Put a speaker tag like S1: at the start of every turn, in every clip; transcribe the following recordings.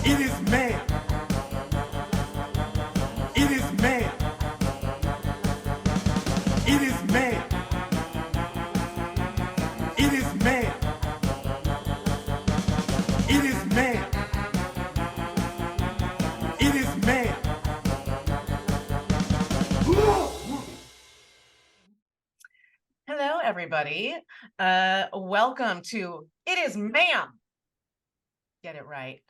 S1: It is man. It is man. It is man. It is man. It is man. It is man.
S2: Hello, everybody. Welcome to It Is Ma'am. Get it right.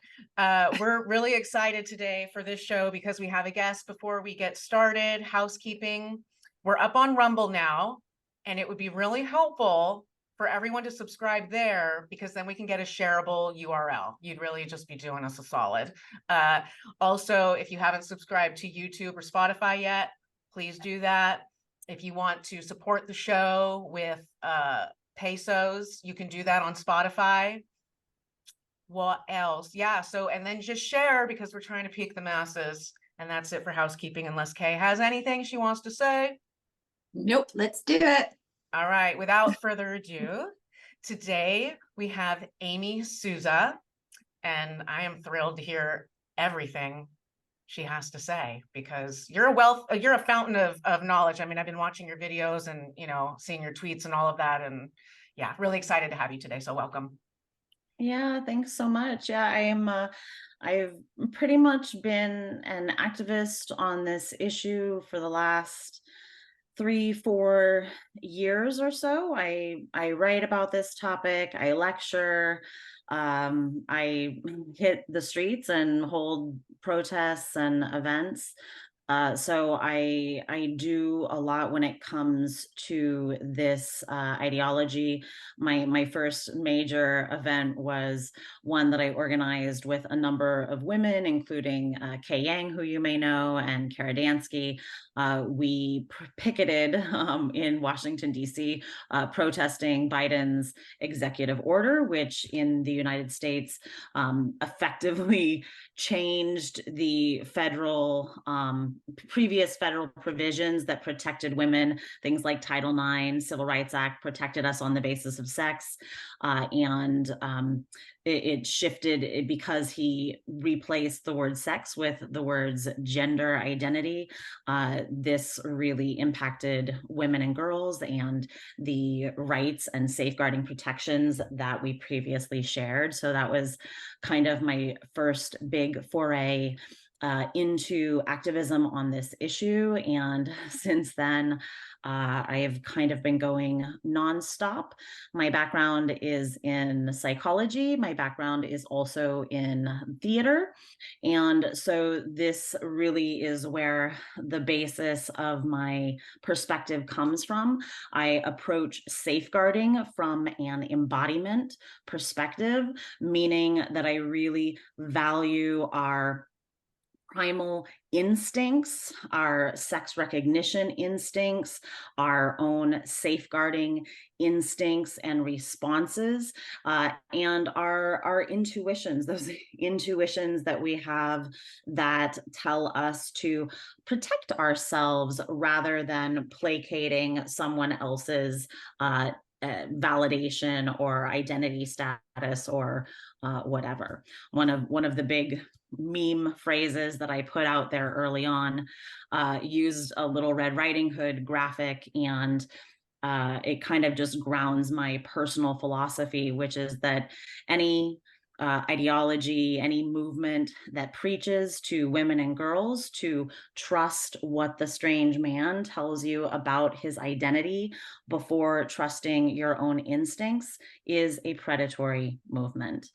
S2: We're really excited today for this show because we have a guest. Before we get started, housekeeping. We're up on Rumble now, and it would be really helpful for everyone to subscribe there because then we can get a shareable URL. You'd really just be doing us a solid. Also, if you haven't subscribed to YouTube or Spotify yet, please do that. If you want to support the show with pesos, you can do that on Spotify. What else? Yeah, so, and then just share because we're trying to pique the masses. And that's it for housekeeping, unless Kay has anything she wants to say.
S3: Nope, let's do it.
S2: All right, without further ado, today we have Amy Sousa, and I am thrilled to hear everything she has to say because you're a fountain of knowledge. I mean, I've been watching your videos and, seeing your tweets and all of that. And yeah, really excited to have you today. So welcome.
S3: Yeah, thanks so much. Yeah, I've pretty much been an activist on this issue for the last 3-4 years or so. I write about this topic, I lecture, I hit the streets and hold protests and events. So I do a lot when it comes to this ideology. My first major event was one that I organized with a number of women, including Kay Yang, who you may know, and Kara Dansky. We picketed in Washington, D.C., protesting Biden's executive order, which in the United States effectively changed the previous federal provisions that protected women. Things like Title IX, Civil Rights Act protected us on the basis of sex. It shifted because he replaced the word sex with the words gender identity. This really impacted women and girls and the rights and safeguarding protections that we previously shared. So that was kind of my first big foray into activism on this issue. And since then, I have kind of been going nonstop. My background is in psychology. My background is also in theater. And so this really is where the basis of my perspective comes from. I approach safeguarding from an embodiment perspective, meaning that I really value our primal instincts, our sex recognition instincts, our own safeguarding instincts and responses, and our intuitions, those intuitions that we have that tell us to protect ourselves rather than placating someone else's validation or identity status or whatever. One of the big meme phrases that I put out there early on used a little Red Riding Hood graphic, and it kind of just grounds my personal philosophy, which is that any ideology, any movement that preaches to women and girls to trust what the strange man tells you about his identity before trusting your own instincts is a predatory movement.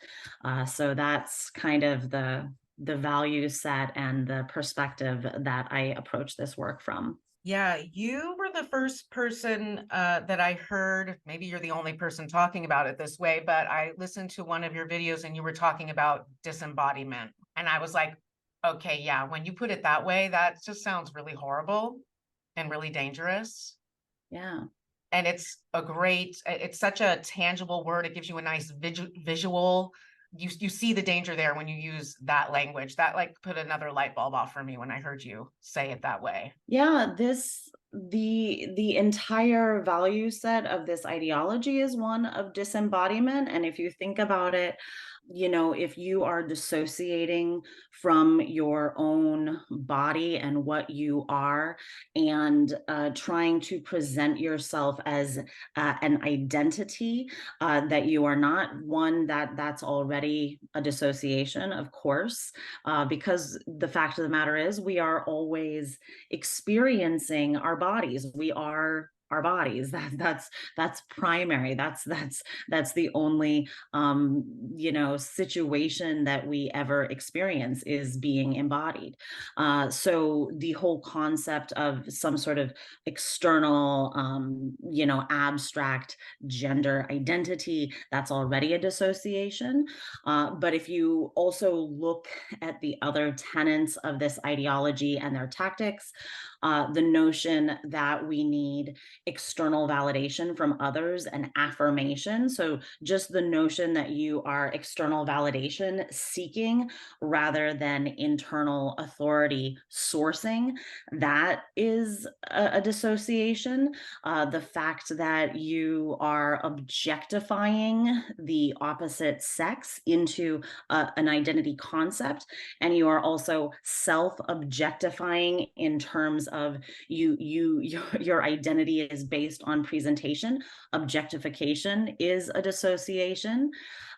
S3: So that's kind of the value set and the perspective that I approach this work from.
S2: Yeah, you were the first person that I heard, maybe you're the only person talking about it this way, but I listened to one of your videos and you were talking about disembodiment. And I was like, okay, yeah, when you put it that way, that just sounds really horrible and really dangerous.
S3: Yeah.
S2: And it's such a tangible word. It gives you a nice visual. You see the danger there when you use that language. That like put another light bulb off for me when I heard you say it that way.
S3: Yeah, the entire value set of this ideology is one of disembodiment. And if you think about it, if you are dissociating from your own body and what you are, and trying to present yourself as an identity that you are not, one, that's already a dissociation, of course, because the fact of the matter is we are always experiencing our bodies. We are our bodies. That's primary. That's the only situation that we ever experience, is being embodied. So the whole concept of some sort of external, abstract gender identity, that's already a dissociation. But if you also look at the other tenets of this ideology and their tactics, the notion that we need external validation from others and affirmation. So just the notion that you are external validation seeking rather than internal authority sourcing, that is a dissociation. The fact that you are objectifying the opposite sex into an identity concept, and you are also self-objectifying in terms of your identity is based on presentation. Objectification is a dissociation.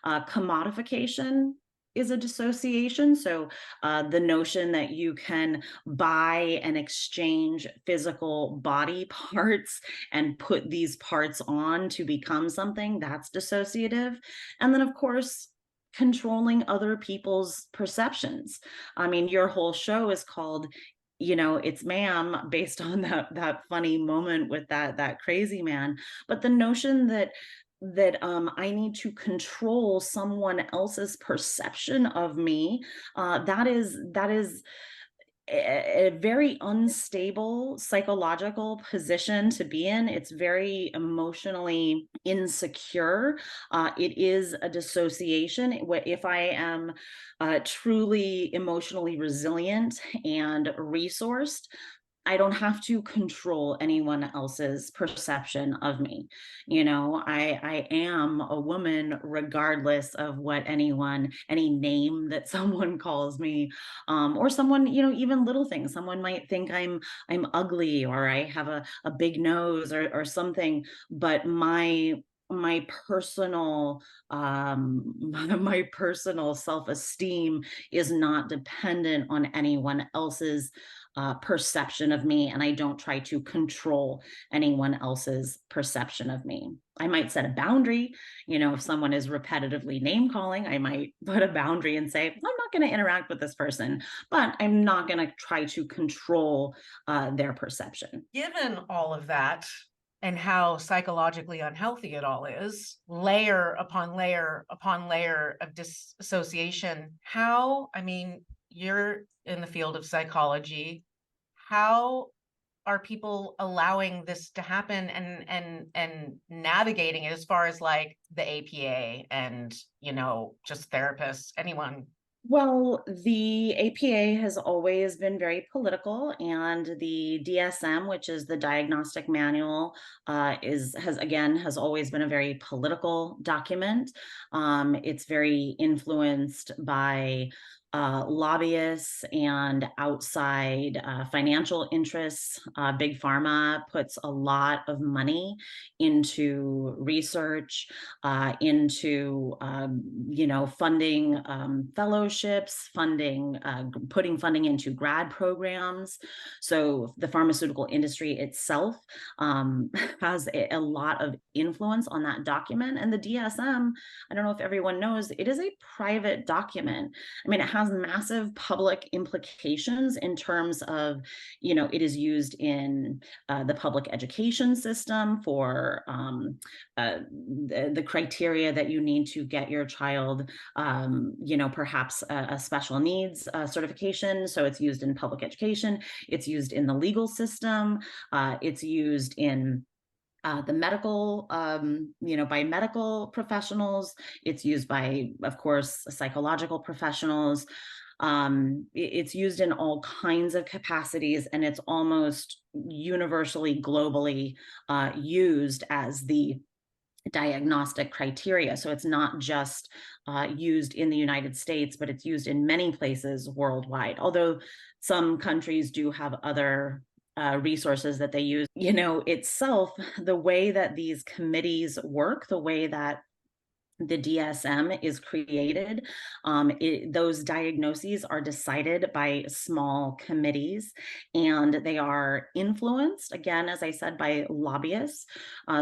S3: Commodification is a dissociation. So the notion that you can buy and exchange physical body parts and put these parts on to become something, that's dissociative. And then, of course, controlling other people's perceptions. I mean, your whole show is called It's Ma'am, based on that funny moment with that crazy man. But the notion that I need to control someone else's perception of me, that is a very unstable psychological position to be in. It's very emotionally insecure. It is a dissociation. If I am truly emotionally resilient and resourced, I don't have to control anyone else's perception of me. I am a woman regardless of what any name that someone calls me, or someone, even little things. Someone might think I'm ugly, or I have a big nose, or something, but my personal my personal self-esteem is not dependent on anyone else's perception of me, and I don't try to control anyone else's perception of me. I might set a boundary. If someone is repetitively name calling, I might put a boundary and say, I'm not going to interact with this person, but I'm not going to try to control their perception.
S2: Given all of that, and how psychologically unhealthy it all is, layer upon layer upon layer of dissociation, you're in the field of psychology. How are people allowing this to happen and navigating it, as far as like the APA and, just therapists, anyone?
S3: Well, the APA has always been very political, and the DSM, which is the Diagnostic Manual, has always been a very political document. It's very influenced by lobbyists and outside financial interests. Big Pharma puts a lot of money into research, into funding fellowships, putting funding into grad programs. So the pharmaceutical industry itself has a lot of influence on that document. And the DSM, I don't know if everyone knows, it is a private document. I mean, it has massive public implications in terms of, it is used in the public education system for the criteria that you need to get your child, perhaps a special needs certification. So it's used in public education. It's used in the legal system. It's used in the medical, by medical professionals. It's used by, of course, psychological professionals. It's used in all kinds of capacities, and it's almost universally, globally used as the diagnostic criteria. So it's not just used in the United States, but it's used in many places worldwide. Although some countries do have other resources that they use. You know, itself, the way that these committees work, the way that the DSM is created, those diagnoses are decided by small committees, and they are influenced, again, as I said, by lobbyists.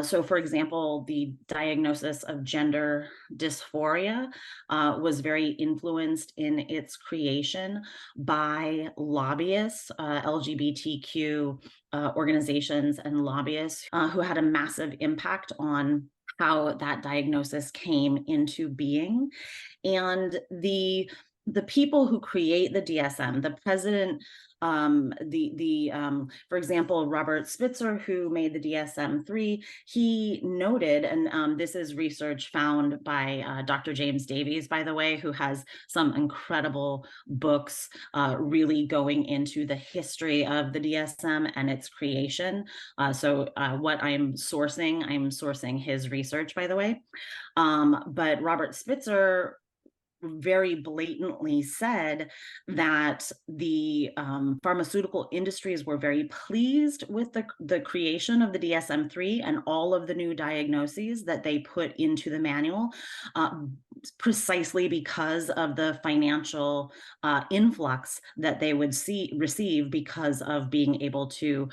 S3: So for example, the diagnosis of gender dysphoria was very influenced in its creation by lobbyists, LGBTQ organizations and lobbyists who had a massive impact on how that diagnosis came into being. And the people who create the DSM, the president, for example, Robert Spitzer, who made the DSM-3, he noted, and this is research found by Dr. James Davies, by the way, who has some incredible books really going into the history of the DSM and its creation. So what I'm sourcing his research, by the way. But Robert Spitzer very blatantly said that the pharmaceutical industries were very pleased with the creation of the DSM-3 and all of the new diagnoses that they put into the manual, precisely because of the financial influx that they would receive because of being able to,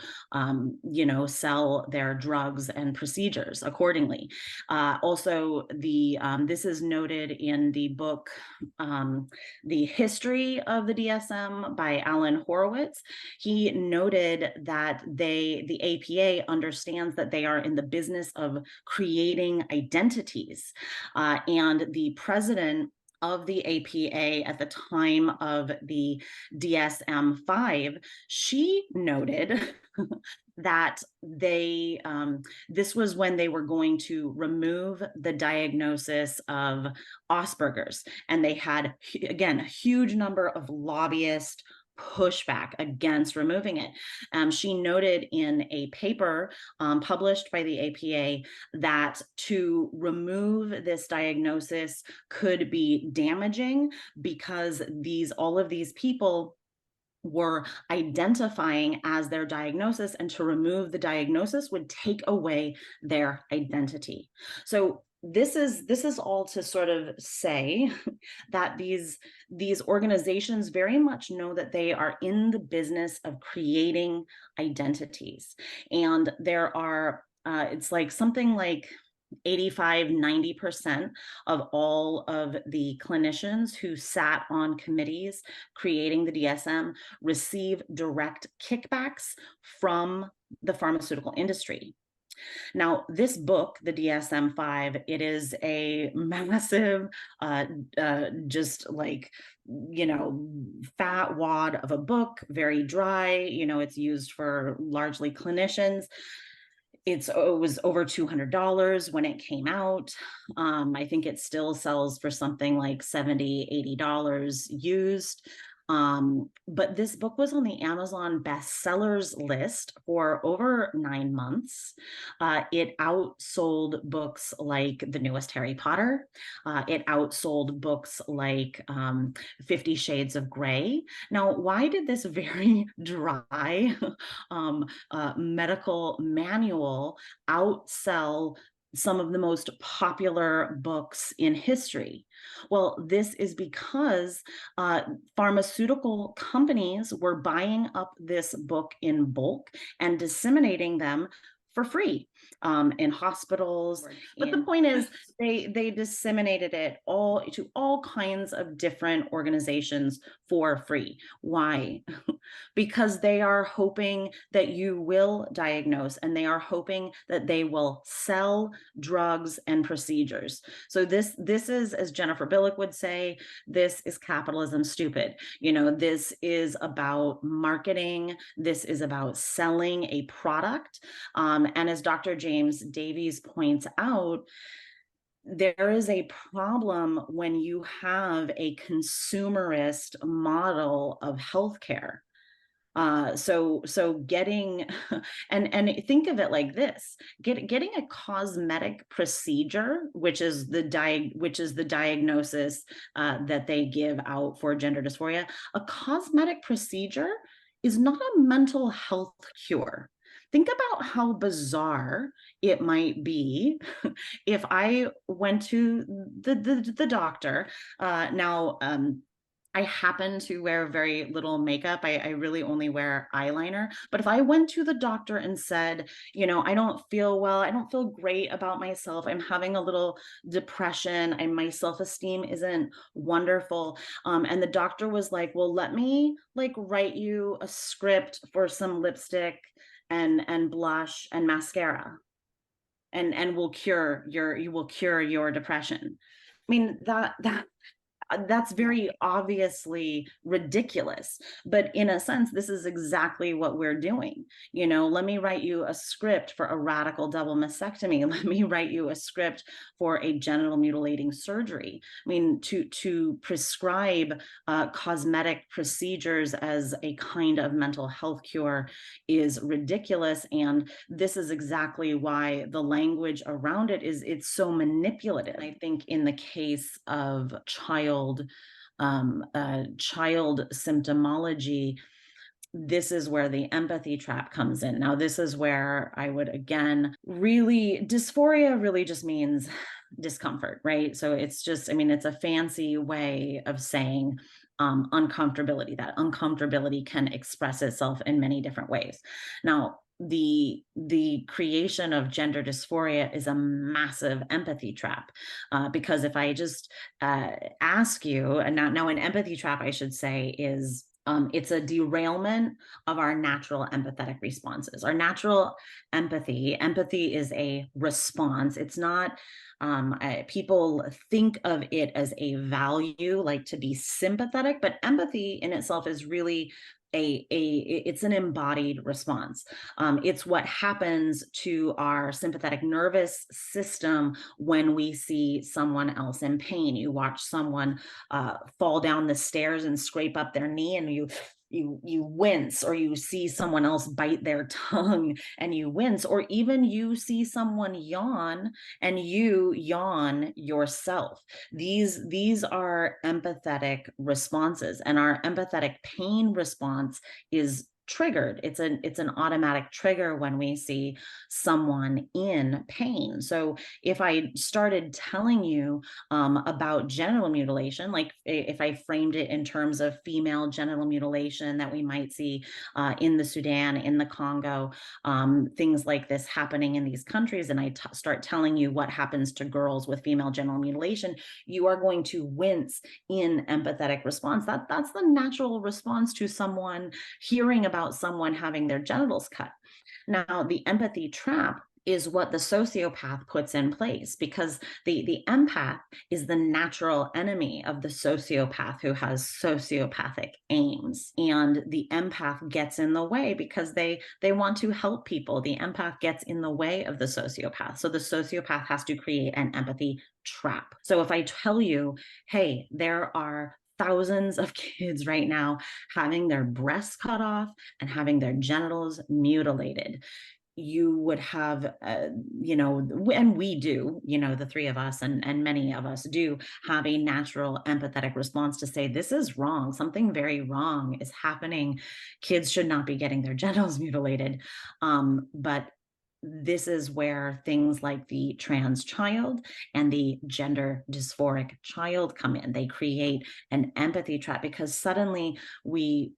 S3: sell their drugs and procedures accordingly. Also, this is noted in the book The History of the DSM by Allan Horwitz. He noted that the APA understands that they are in the business of creating identities, and the president of the APA at the time of the DSM-5, she noted that this was when they were going to remove the diagnosis of Asperger's, and they had, again, a huge number of lobbyists pushback against removing it. She noted in a paper published by the APA that to remove this diagnosis could be damaging because all of these people were identifying as their diagnosis, and to remove the diagnosis would take away their identity. So this is all to sort of say that these organizations very much know that they are in the business of creating identities, and there are it's like something like 85-90% of all of the clinicians who sat on committees creating the DSM receive direct kickbacks from the pharmaceutical industry. Now, this book, the DSM-5, it is a massive, just like, fat wad of a book, very dry. It's used for largely clinicians. It was over $200 when it came out. I think it still sells for something like $70, $80 used. But this book was on the Amazon bestsellers list for over 9 months. It outsold books like the newest Harry Potter. It outsold books like 50 Shades of Grey. Now, why did this very dry medical manual outsell some of the most popular books in history? Well, this is because pharmaceutical companies were buying up this book in bulk and disseminating them for free in hospitals. But the point is, they disseminated it to all kinds of different organizations for free. Why? Because they are hoping that you will diagnose, and they are hoping that they will sell drugs and procedures. So this is, as Jennifer Bilek would say, this is capitalism stupid. This is about marketing. This is about selling a product. And as Dr. James Davies points out, there is a problem when you have a consumerist model of healthcare. So getting and think of it like this: getting a cosmetic procedure, which is the diagnosis that they give out for gender dysphoria. A cosmetic procedure is not a mental health cure. Think about how bizarre it might be if I went to the doctor. I happen to wear very little makeup. I really only wear eyeliner. But if I went to the doctor and said, I don't feel well, I don't feel great about myself, I'm having a little depression, and my self-esteem isn't wonderful. And the doctor was like, well, let me write you a script for some lipstick and blush and mascara, and you will cure your depression. I mean, that's very obviously ridiculous, but in a sense, this is exactly what we're doing. Let me write you a script for a radical double mastectomy. Let me write you a script for a genital mutilating surgery. I mean, to prescribe cosmetic procedures as a kind of mental health cure is ridiculous. And this is exactly why the language around it's so manipulative. I think in the case of child symptomology, this is where the empathy trap comes in. Now, this is where I would, again, dysphoria really just means discomfort, right? So it's a fancy way of saying uncomfortability. That uncomfortability can express itself in many different ways. Now, the creation of gender dysphoria is a massive empathy trap, because if I just ask you, and now an empathy trap, I should say, is it's a derailment of our natural empathetic responses. Our natural empathy is a response. It's not, people think of it as a value, like to be sympathetic, but empathy in itself is really it's an embodied response. It's what happens to our sympathetic nervous system when we see someone else in pain. You watch someone fall down the stairs and scrape up their knee, and you wince, or you see someone else bite their tongue and you wince, or even you see someone yawn and you yawn yourself. These are empathetic responses, and our empathetic pain response is triggered. It's an automatic trigger when we see someone in pain. So if I started telling you about genital mutilation, like if I framed it in terms of female genital mutilation that we might see in the Sudan, in the Congo, things like this happening in these countries, and I start telling you what happens to girls with female genital mutilation, you are going to wince in empathetic response. That's the natural response to someone hearing about someone having their genitals cut. Now, the empathy trap is what the sociopath puts in place, because the empath is the natural enemy of the sociopath who has sociopathic aims. And the empath gets in the way because they want to help people. The empath gets in the way of the sociopath. So the sociopath has to create an empathy trap. So if I tell you, hey, there are thousands of kids right now having their breasts cut off and having their genitals mutilated, you would have, and we do, the three of us and many of us do have a natural empathetic response to say, this is wrong. Something very wrong is happening. Kids should not be getting their genitals mutilated. But this is where things like the trans child and the gender dysphoric child come in. They create an empathy trap because suddenly we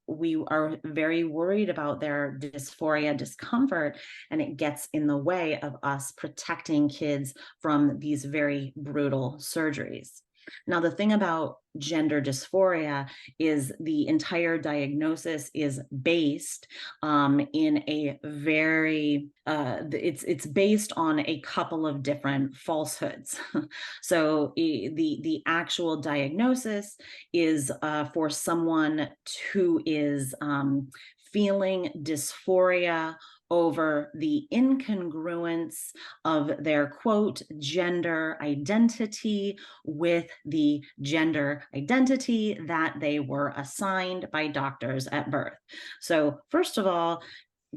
S3: are very worried about their dysphoria, discomfort, and it gets in the way of us protecting kids from these very brutal surgeries. Now, the thing about gender dysphoria is the entire diagnosis is based in a very, it's based on a couple of different falsehoods. So the actual diagnosis is for someone who is feeling dysphoria over the incongruence of their, quote, gender identity with the gender identity that they were assigned by doctors at birth. So first of all,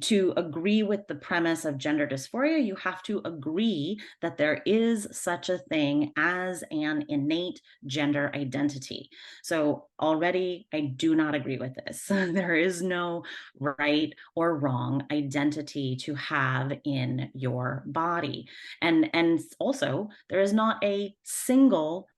S3: to agree with the premise of gender dysphoria, you have to agree that there is such a thing as an innate gender identity. So already, I do not agree with this. There is no right or wrong identity to have in your body. And also, there is not a single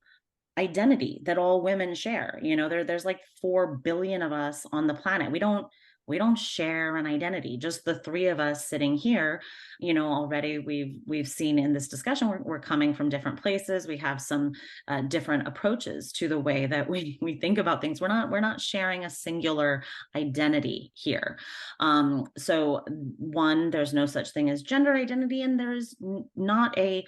S3: identity that all women share. There's like 4 billion of us on the planet. We don't share an identity. Just the three of us sitting here, already we've seen in this discussion, we're coming from different places. We have some different approaches to the way that we think about things. We're not sharing a singular identity here. So one, there's no such thing as gender identity, and there's not a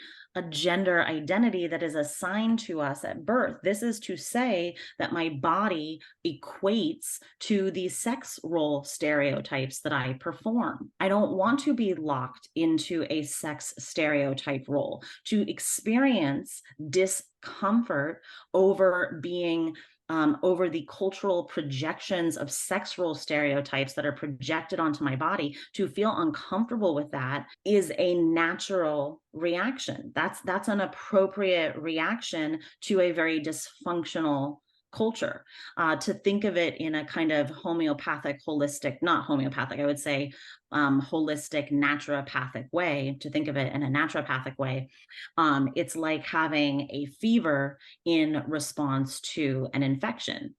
S3: gender identity that is assigned to us at birth. This is to say that my body equates to the sex role stereotypes that I perform. I don't want to be locked into a sex stereotype role. To experience discomfort over being over the cultural projections of sex role stereotypes that are projected onto my body, to feel uncomfortable with that is a natural reaction. That's an appropriate reaction to a very dysfunctional culture. To think of it in a kind of holistic, I would say holistic naturopathic way, to think of it in a naturopathic way, it's like having a fever in response to an infection.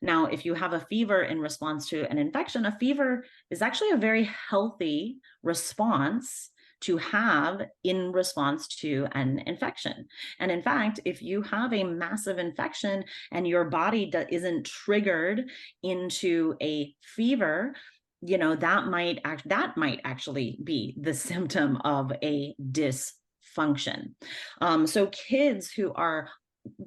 S3: Now, if you have a fever in response to an infection, a fever is actually a very healthy response to have in response to an infection. And in fact, if you have a massive infection and your body isn't triggered into a fever, that might actually be the symptom of a dysfunction. So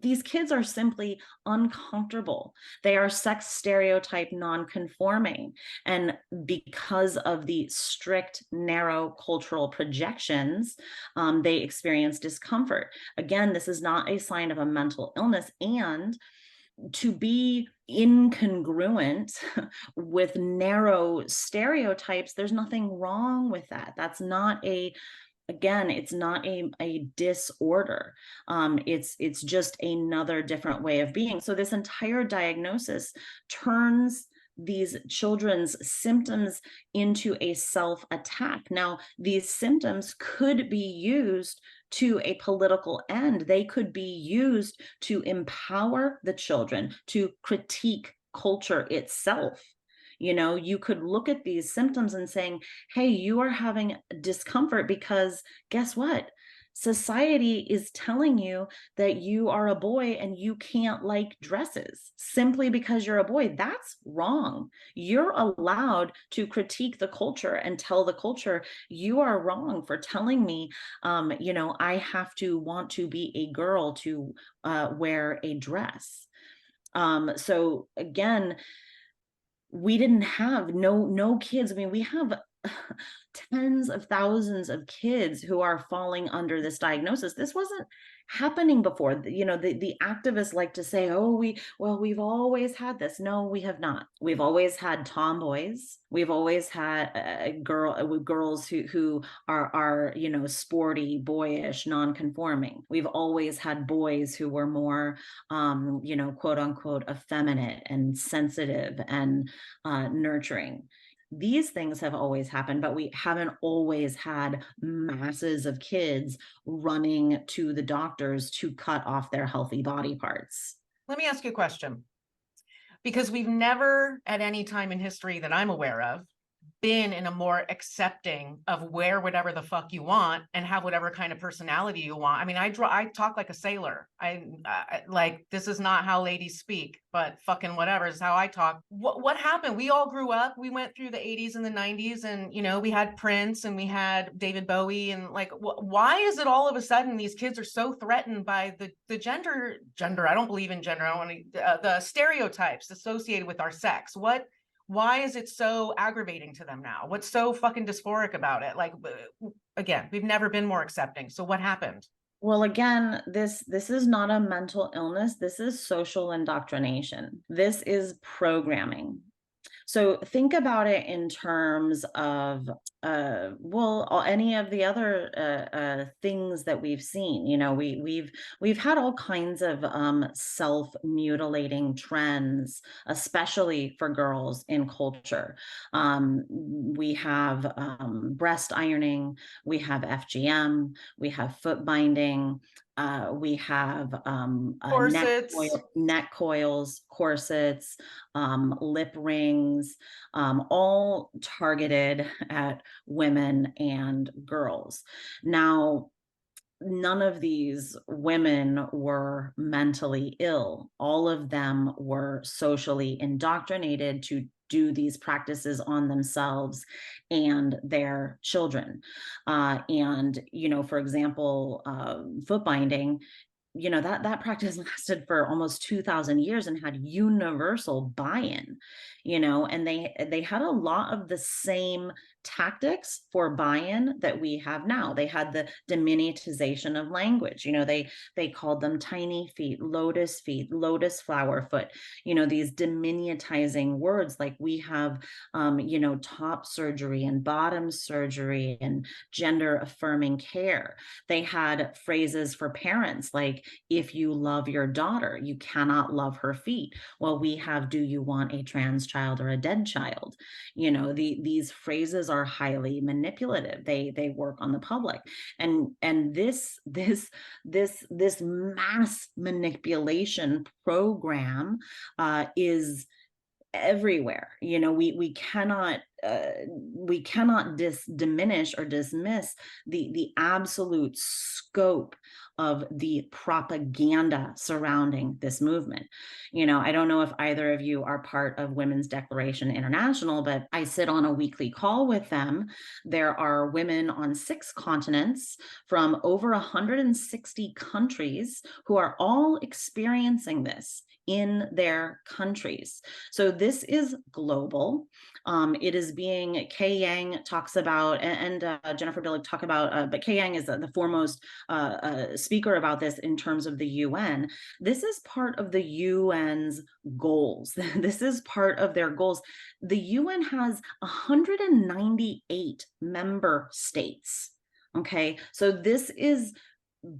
S3: these kids are simply uncomfortable. They are sex stereotype non-conforming. And because of the strict, narrow cultural projections, they experience discomfort. Again, this is not a sign of a mental illness. And to be incongruent with narrow stereotypes, there's nothing wrong with that. That's not it's not a disorder. It's just another different way of being. So this entire diagnosis turns these children's symptoms into a self-attack. Now, these symptoms could be used to a political end. They could be used to empower the children, to critique culture itself. You could look at these symptoms and saying, hey, you are having discomfort because guess what? Society is telling you that you are a boy and you can't like dresses simply because you're a boy. That's wrong. You're allowed to critique the culture and tell the culture you are wrong for telling me, I have to want to be a girl to wear a dress. So again, we didn't have no kids. I mean, we have tens of thousands of kids who are falling under this diagnosis. This wasn't happening before. The activists like to say, we've always had this. No, we have not. We've always had tomboys. We've always had girls who are sporty, boyish, non-conforming. We've always had boys who were more quote unquote effeminate and sensitive and nurturing. These things have always happened, but we haven't always had masses of kids running to the doctors to cut off their healthy body parts.
S2: Let me ask you a question, because we've never at any time in history that I'm aware of been in a more accepting of wear whatever the fuck you want and have whatever kind of personality you want. I mean, I talk like a sailor. I like, this is not how ladies speak, but fucking whatever is how I talk. What happened? We all grew up. We went through the 80s and the 90s, and we had Prince and we had David Bowie, and like, why is it all of a sudden these kids are so threatened by the gender? I don't believe in gender. I don't want to, the stereotypes associated with our sex. Why is it so aggravating to them now? What's so fucking dysphoric about it? Like, again, we've never been more accepting. So what happened?
S3: Well, again, this is not a mental illness. This is social indoctrination. This is programming. So think about it in terms of, any of the other things that we've seen. You know, we've had all kinds of self-mutilating trends, especially for girls in culture. We have breast ironing, we have FGM, we have foot binding. We have
S2: Corsets.
S3: neck coils, corsets, lip rings, all targeted at women and girls. Now, none of these women were mentally ill. All of them were socially indoctrinated to do these practices on themselves and their children. And, you know, for example, foot binding, you know, that practice lasted for almost 2,000 years and had universal buy-in, you know, and they had a lot of the same tactics for buy-in that we have now. They had the diminutization of language. You know, they called them tiny feet, lotus flower foot, you know, these diminutizing words. Like we have you know, top surgery and bottom surgery and gender affirming care. They had phrases for parents like, if you love your daughter, you cannot love her feet. Well, we have, do you want a trans child or a dead child? You know, these phrases are highly manipulative. They work on the public. And this mass manipulation program is everywhere. You know, we cannot diminish or dismiss the absolute scope of the propaganda surrounding this movement. You know, I don't know if either of you are part of Women's Declaration International, but I sit on a weekly call with them. There are women on 6 continents from over 160 countries who are all experiencing this in their countries. So this is global. It is being, Kay Yang talks about, and Jennifer Bilek talk about, but Kay Yang is the foremost speaker about this in terms of the UN. This is part of the UN's goals. This is part of their goals. The UN has 198 member states. Okay, so this is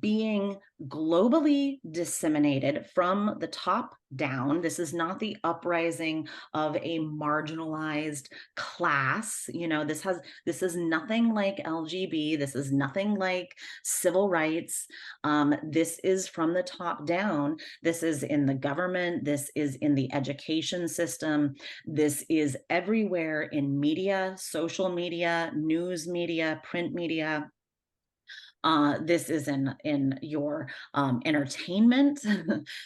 S3: being globally disseminated from the top down. This is not the uprising of a marginalized class. You know, this is nothing like LGB. This is nothing like civil rights. This is from the top down. This is in the government. This is in the education system. This is everywhere in media, social media, news media, print media. This is in your entertainment.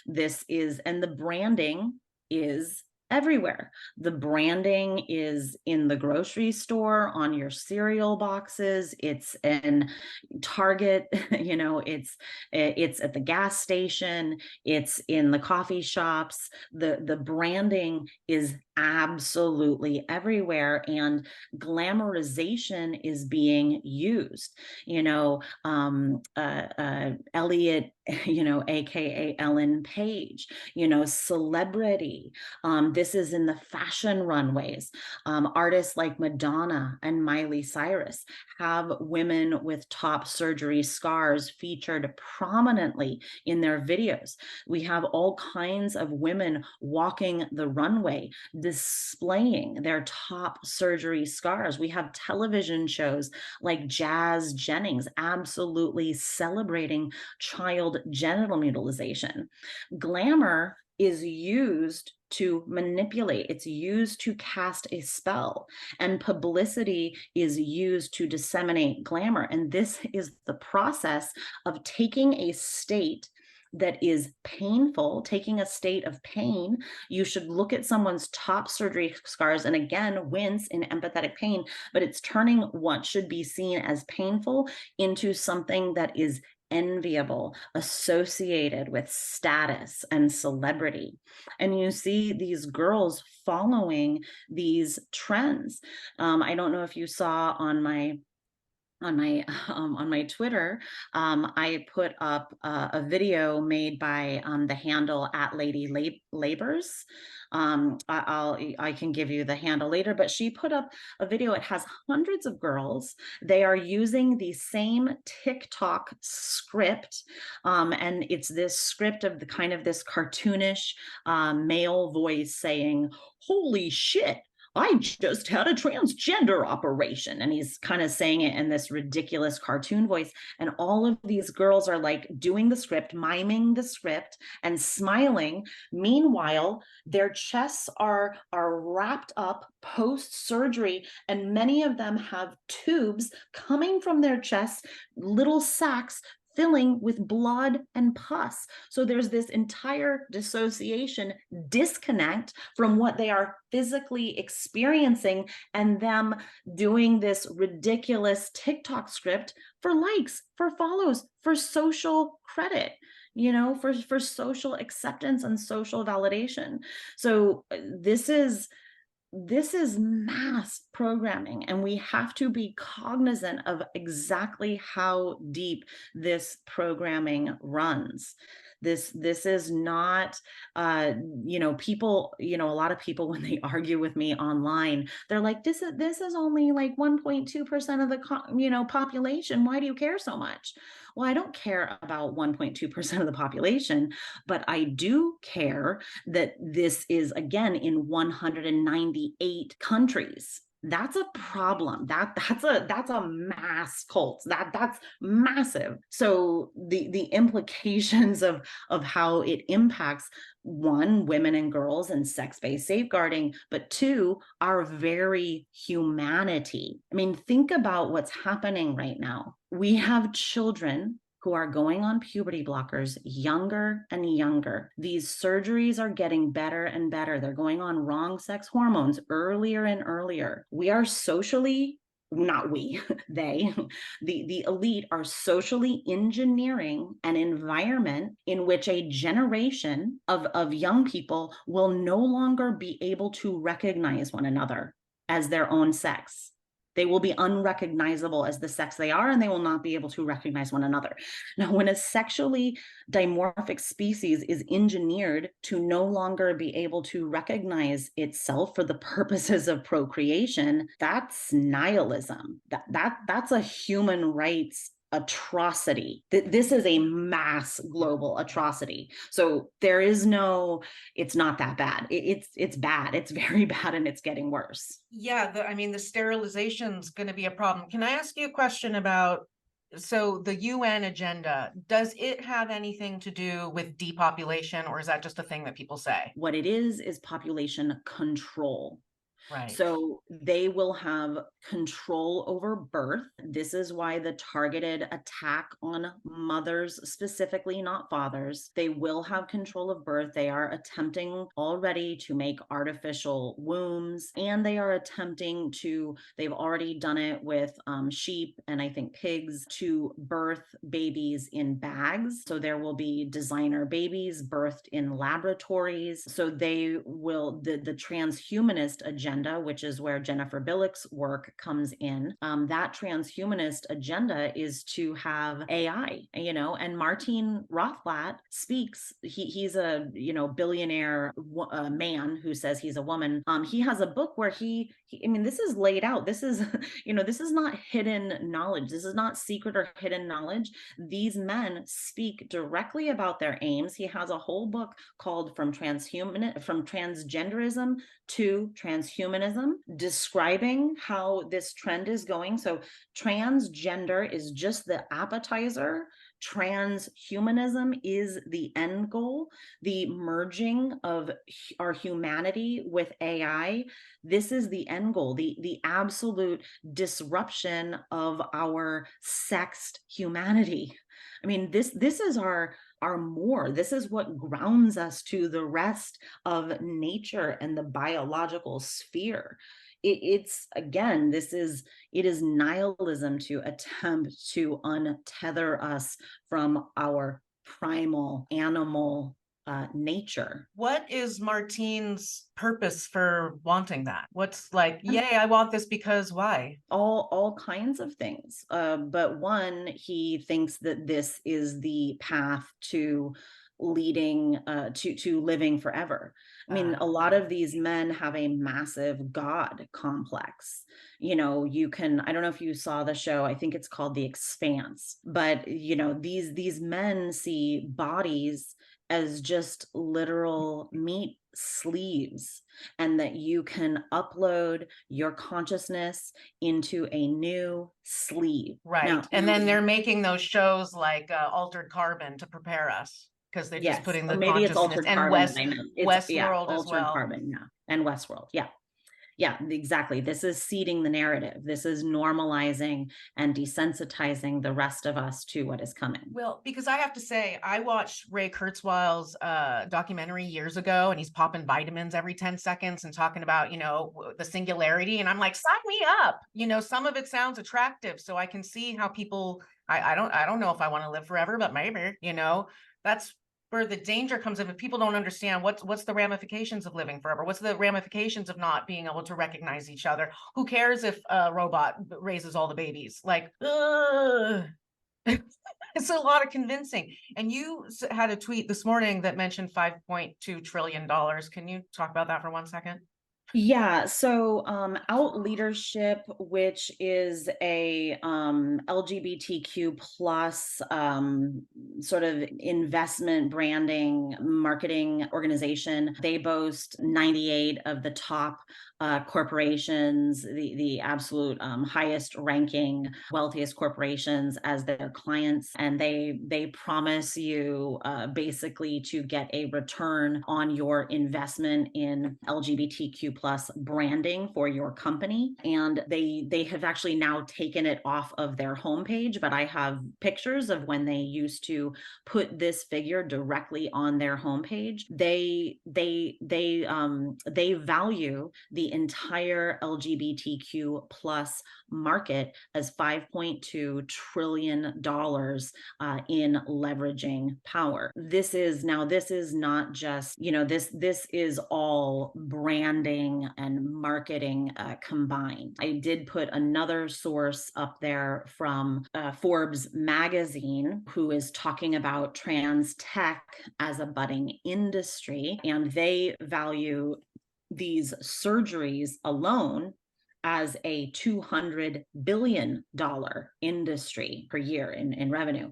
S3: This is, and the branding is everywhere. The branding is in the grocery store, on your cereal boxes. It's in Target, you know, it's at the gas station, it's in the coffee shops. The branding is absolutely everywhere, and glamorization is being used. You know, Elliot, you know, aka Ellen Page, you know, celebrity. This is in the fashion runways. Artists like Madonna and Miley Cyrus have women with top surgery scars featured prominently in their videos. We have all kinds of women walking the runway displaying their top surgery scars. We have television shows like Jazz Jennings absolutely celebrating child genital mutilation. Glamour is used to manipulate. It's used to cast a spell, and publicity is used to disseminate glamour. And this is the process of taking a state that is painful, taking a state of pain. You should look at someone's top surgery scars and again, wince in empathetic pain, but it's turning what should be seen as painful into something that is enviable, associated with status and celebrity. And you see these girls following these trends. I don't know if you saw on my Twitter, I put up a video made by the handle at Ladie Labrys. I can give you the handle later, but she put up a video. It has hundreds of girls. They are using the same TikTok script, and it's this script of the kind of this cartoonish male voice saying, "Holy shit, I just had a transgender operation." And he's kind of saying it in this ridiculous cartoon voice. And all of these girls are like doing the script, miming the script and smiling. Meanwhile, their chests are wrapped up post-surgery, and many of them have tubes coming from their chests, little sacks filling with blood and pus. So there's this entire dissociation, disconnect from what they are physically experiencing, and them doing this ridiculous TikTok script for likes, for follows, for social credit, for social acceptance and social validation. So this is mass programming, and we have to be cognizant of exactly how deep this programming runs. This is not, people, a lot of people, when they argue with me online, they're like, this is only like 1.2% of the population. Why do you care so much? Well, I don't care about 1.2% of the population, but I do care that this is, again, in 198 countries. That's a problem. That's a mass cult. That's massive. So the implications of how it impacts, one, women and girls and sex-based safeguarding, but two, our very humanity. I mean, think about what's happening right now. We have children who are going on puberty blockers younger and younger. These surgeries are getting better and better. They're going on wrong sex hormones earlier and earlier. We are socially, not we, they, the elite are socially engineering an environment in which a generation of young people will no longer be able to recognize one another as their own sex. They will be unrecognizable as the sex they are, and they will not be able to recognize one another. Now, when a sexually dimorphic species is engineered to no longer be able to recognize itself for the purposes of procreation, that's nihilism. That's a human rights atrocity. This is a mass global atrocity. So there is no, it's not that bad. It's bad. It's very bad, and it's getting worse.
S2: Yeah, the sterilization is going to be a problem. Can I ask you a question about, so the UN agenda, does it have anything to do with depopulation, or is that just a thing that people say?
S3: What it is population control.
S2: Right.
S3: So they will have control over birth. This is why the targeted attack on mothers, specifically, not fathers, they will have control of birth. They are attempting already to make artificial wombs, and they are attempting to, they've already done it with sheep and I think pigs, to birth babies in bags. So there will be designer babies birthed in laboratories. So they will, the transhumanist agenda, which is where Jennifer Bilek's work comes in, that transhumanist agenda is to have AI, and Martine Rothblatt speaks, he's a, billionaire man who says he's a woman. He has a book where he this is laid out. This is, this is not hidden knowledge. This is not secret or hidden knowledge. These men speak directly about their aims. He has a whole book called From Transgenderism to Transhumanism, describing how this trend is going. So transgender is just the appetizer. Transhumanism is the end goal, the merging of our humanity with AI. This is the end goal, the absolute disruption of our sexed humanity. I mean, this is our more. This is what grounds us to the rest of nature and the biological sphere. it's again, it is nihilism to attempt to untether us from our primal animal nature.
S2: What is Martine's purpose for wanting that? What's like, yay, I want this because why?
S3: All kinds of things. But one, he thinks that this is the path to leading to living forever. I mean, a lot of these men have a massive God complex. You know, I don't know if you saw the show, I think it's called The Expanse, but you know, these men see bodies as just literal meat sleeves, and that you can upload your consciousness into a new sleeve.
S2: Right.
S3: Now,
S2: and then they're making those shows like Altered Carbon to prepare us, because they're just
S3: yes,
S2: putting
S3: or
S2: the
S3: maybe it's
S2: consciousness,
S3: Altered
S2: and
S3: Carbon that I meant. It's, yeah,
S2: Westworld as
S3: Altered
S2: well.
S3: Carbon, yeah, and Westworld, yeah. Yeah, exactly. This is seeding the narrative. This is normalizing and desensitizing the rest of us to what is coming.
S2: Well, because I have to say, I watched Ray Kurzweil's documentary years ago, and he's popping vitamins every 10 seconds and talking about, you know, the singularity. And I'm like, sign me up. You know, some of it sounds attractive. So I can see how people, I don't know if I want to live forever, but maybe, you know, that's where the danger comes in. If people don't understand what's the ramifications of living forever, what's the ramifications of not being able to recognize each other. Who cares if a robot raises all the babies? Like, it's a lot of convincing. And you had a tweet this morning that mentioned $5.2 trillion. Can you talk about that for 1 second?
S3: Yeah, so Out Leadership, which is a LGBTQ plus sort of investment branding marketing organization, they boast 98 of the top corporations, the absolute highest ranking, wealthiest corporations as their clients, and they promise you basically to get a return on your investment in LGBTQ plus branding for your company. And they have actually now taken it off of their homepage, but I have pictures of when they used to put this figure directly on their homepage. They value the entire LGBTQ plus market as $5.2 trillion in leveraging power. This is not just, you know, this is all branding and marketing combined. I did put another source up there from Forbes magazine, who is talking about trans tech as a budding industry, and they value these surgeries alone as a $200 billion industry per year in revenue.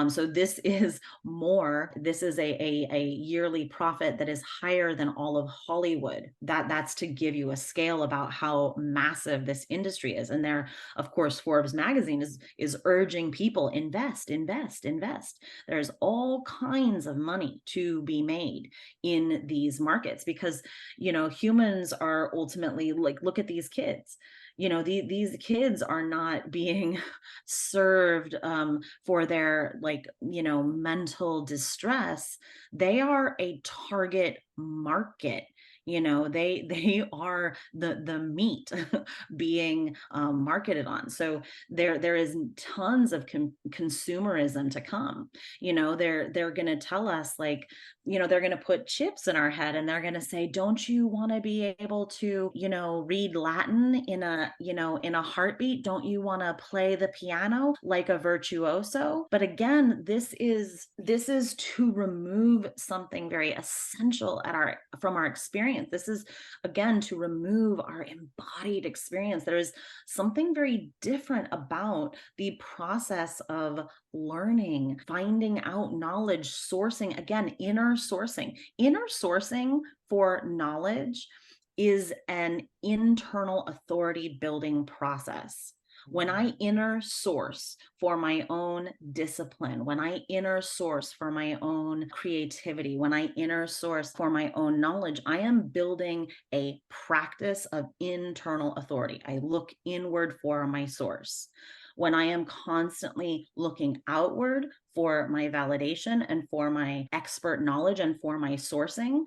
S3: So this is a yearly profit that is higher than all of Hollywood. That's to give you a scale about how massive this industry is. And there, of course, Forbes magazine is urging people, invest. There's all kinds of money to be made in these markets, because, you know, humans are ultimately like, look at these kids. You know, these kids are not being served for their, like, you know, mental distress. They are a target market. You know, they are the meat being marketed on. So there is tons of consumerism to come. You know, they're going to tell us, like, you know, they're going to put chips in our head and they're going to say, don't you want to be able to, you know, read Latin in a heartbeat? Don't you want to play the piano like a virtuoso? But again, this is to remove something very essential from our experience. This is, again, to remove our embodied experience. There is something very different about the process of learning, finding out knowledge, sourcing, again, inner sourcing for knowledge is an internal authority building process. When I inner source for my own discipline, when I inner source for my own creativity, when I inner source for my own knowledge, I am building a practice of internal authority. I look inward for my source. When I am constantly looking outward for my validation and for my expert knowledge and for my sourcing,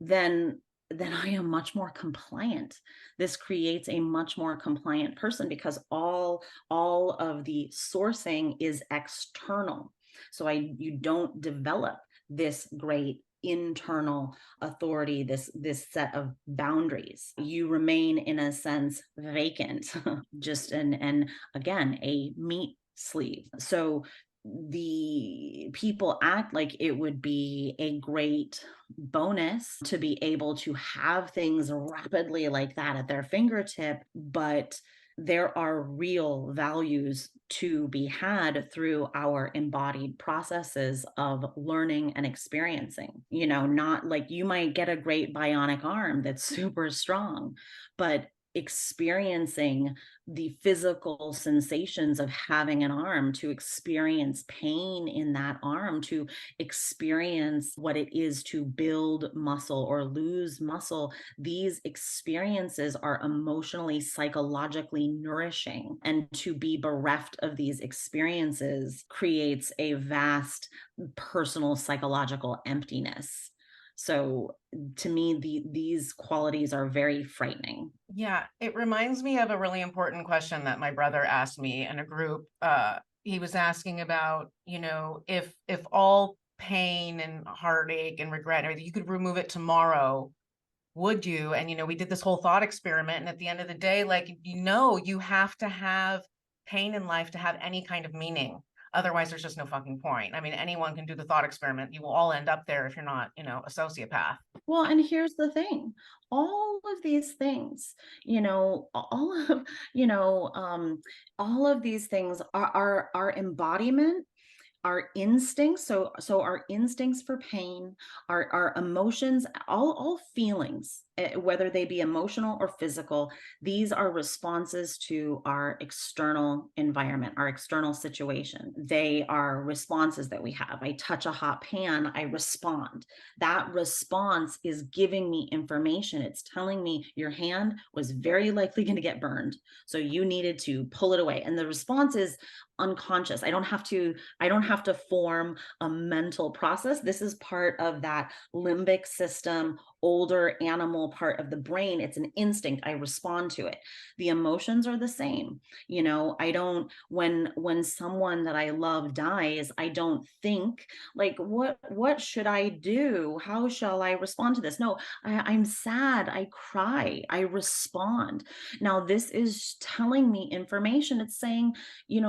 S3: then then I am much more compliant. This creates a much more compliant person because all of the sourcing is external. So you don't develop this great internal authority, this set of boundaries. You remain in a sense vacant, just and again a meat sleeve. So the people act like it would be a great bonus to be able to have things rapidly like that at their fingertip, but there are real values to be had through our embodied processes of learning and experiencing. Not like you might get a great bionic arm that's super strong, but experiencing the physical sensations of having an arm, to experience pain in that arm, to experience what it is to build muscle or lose muscle. These experiences are emotionally, psychologically nourishing. And to be bereft of these experiences creates a vast personal psychological emptiness. So to me, these qualities are very frightening.
S2: Yeah, it reminds me of a really important question that my brother asked me in a group. He was asking about, if all pain and heartache and regret and everything, you could remove it tomorrow, would you? And we did this whole thought experiment, and at the end of the day, like, you have to have pain in life to have any kind of meaning. Otherwise, there's just no fucking point. I mean, anyone can do the thought experiment. You will all end up there if you're not, a sociopath.
S3: Well, and here's the thing. All of these things, all of these things are our embodiment, our instincts. So our instincts for pain, our emotions, all feelings, whether they be emotional or physical, these are responses to our external environment, our external situation. They are responses that we have. I touch a hot pan, I respond. That response is giving me information. It's telling me your hand was very likely going to get burned, so you needed to pull it away. And the response is unconscious. I don't have to form a mental process. This is part of that limbic system, older animal part of the brain. It's an instinct. I respond to it. The emotions are the same. I don't, when someone that I love dies, I don't think like, what should I do? How shall I respond to this? No, I'm sad. I cry. I respond. Now, this is telling me information. It's saying,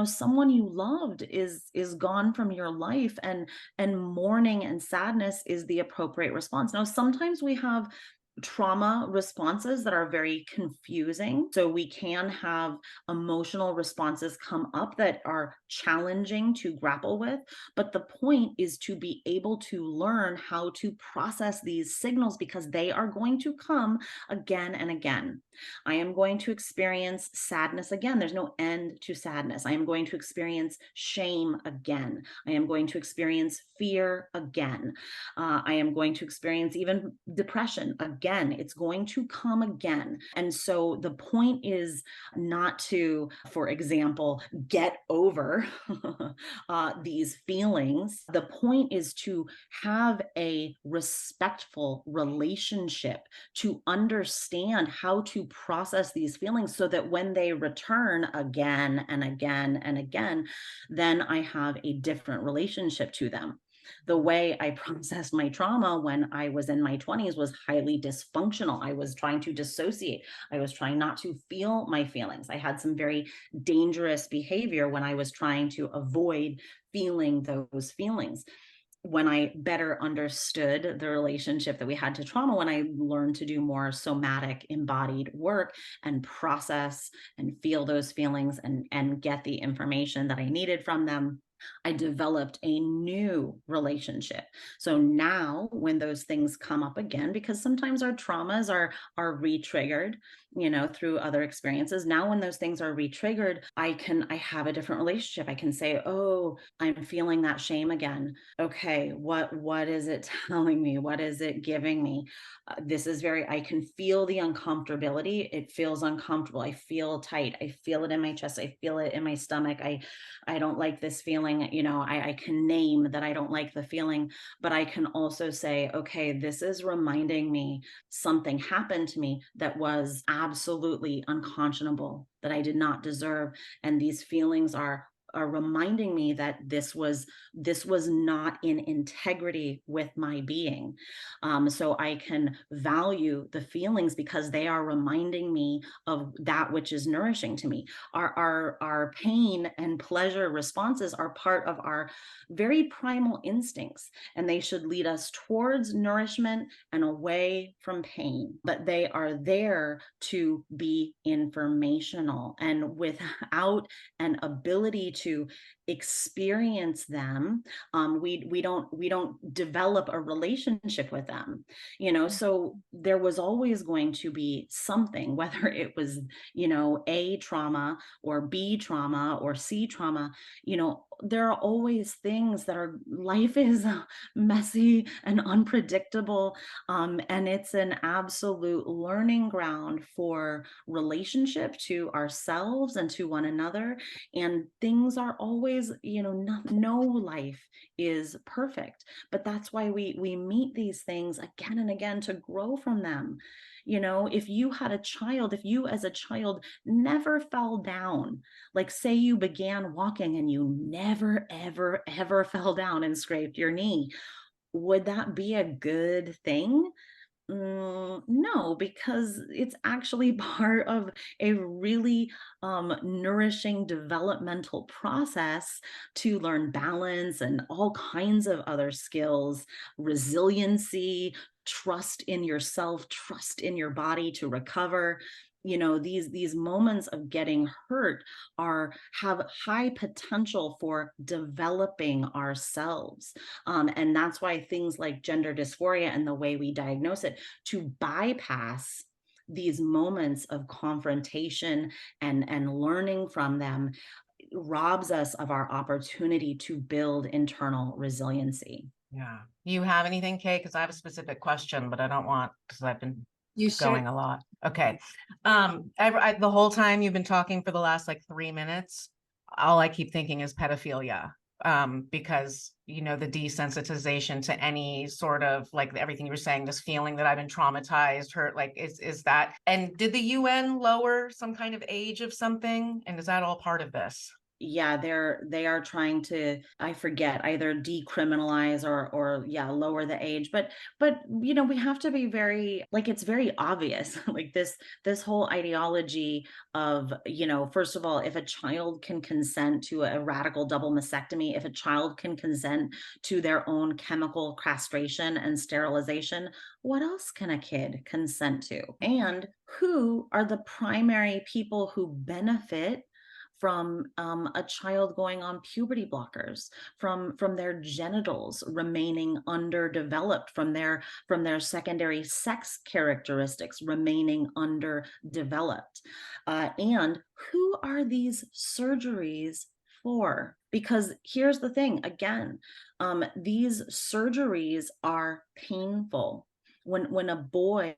S3: someone you loved is gone from your life, and mourning and sadness is the appropriate response. Now, sometimes we have trauma responses that are very confusing. So we can have emotional responses come up that are challenging to grapple with. But the point is to be able to learn how to process these signals, because they are going to come again and again. I am going to experience sadness again. There's no end to sadness. I am going to experience shame again. I am going to experience fear again. I am going to experience even depression again. It's going to come again. And so the point is not to, for example, get over these feelings. The point is to have a respectful relationship, to understand how to process these feelings, so that when they return again and again and again, then I have a different relationship to them. The way I processed my trauma when I was in my 20s was highly dysfunctional. I was trying to dissociate. I was trying not to feel my feelings. I had some very dangerous behavior when I was trying to avoid feeling those feelings. When I better understood the relationship that we had to trauma, when I learned to do more somatic embodied work and process and feel those feelings and get the information that I needed from them, I developed a new relationship. So now when those things come up again, because sometimes our traumas are re-triggered, through other experiences. Now, when those things are re-triggered, I have a different relationship. I can say, oh, I'm feeling that shame again. Okay, what is it telling me? What is it giving me? I can feel the uncomfortability. It feels uncomfortable. I feel tight. I feel it in my chest. I feel it in my stomach. I don't like this feeling. feeling, I can name that I don't like the feeling, but I can also say, okay, this is reminding me something happened to me that was absolutely unconscionable, that I did not deserve. And these feelings are reminding me that this was not in integrity with my being. So I can value the feelings because they are reminding me of that which is nourishing to me. Our pain and pleasure responses are part of our very primal instincts, and they should lead us towards nourishment and away from pain. But they are there to be informational, and without an ability to experience them, we don't develop a relationship with them. So there was always going to be something, whether it was A trauma or B trauma or C trauma. There are always things that are, life is messy and unpredictable, and it's an absolute learning ground for relationship to ourselves and to one another. And things are always, no life is perfect, but that's why we meet these things again and again to grow from them. If you as a child never fell down, like say you began walking and you never, ever, ever fell down and scraped your knee, would that be a good thing? No, because it's actually part of a really nourishing developmental process to learn balance and all kinds of other skills, resiliency, trust in yourself, trust in your body to recover. These moments of getting hurt have high potential for developing ourselves. And that's why things like gender dysphoria and the way we diagnose it, to bypass these moments of confrontation and learning from them, robs us of our opportunity to build internal resiliency.
S2: Yeah. You have anything, Kay? Because I have a specific question, but I don't want, because I've been going a lot. Okay. The whole time you've been talking for the last like 3 minutes, all I keep thinking is pedophilia. Because the desensitization to any sort of, like, everything you were saying, this feeling that I've been traumatized, hurt, like is that, and did the UN lower some kind of age of something, and is that all part of this?
S3: Yeah, they are trying to, I forget, either decriminalize or lower the age, but we have to be very, like, it's very obvious, like this whole ideology of, first of all, if a child can consent to a radical double mastectomy, if a child can consent to their own chemical castration and sterilization, what else can a kid consent to? And who are the primary people who benefit from a child going on puberty blockers, from their genitals remaining underdeveloped, from their secondary sex characteristics remaining underdeveloped, and who are these surgeries for? Because here's the thing, again, these surgeries are painful. When a boy